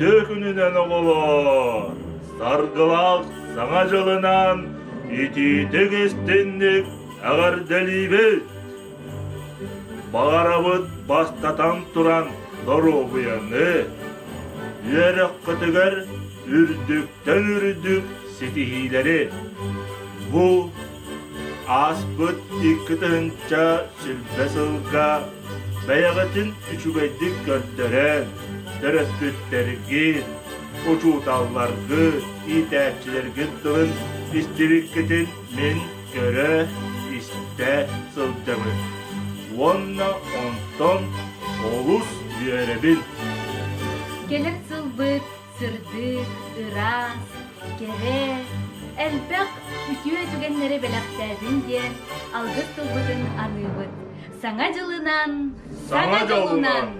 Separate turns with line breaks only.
төкүнүнөн оголор. Саргылак саңа жылынан ити тегестенник агар делибет. Багарабыт бастатан туран доробуяны. Үйерек кытыгар үрдүктен үрдүк сетихилери. Бу аспыт иккытынча сүлбесылга баягытын үчүгайдык көрттөрен, төрөттүттергин, учуталларгы, итәкчилергин тылын истириккетин мен көрө исте сылдымын. Онна онтон олус үйеребин.
Келер сылбыт, сырдык, ырас, кере, әлбәк үтüе түгеннәре беләктәбин ден, алгыс сылбытын аныбыт. Саңа жылынан, саңа жолунан.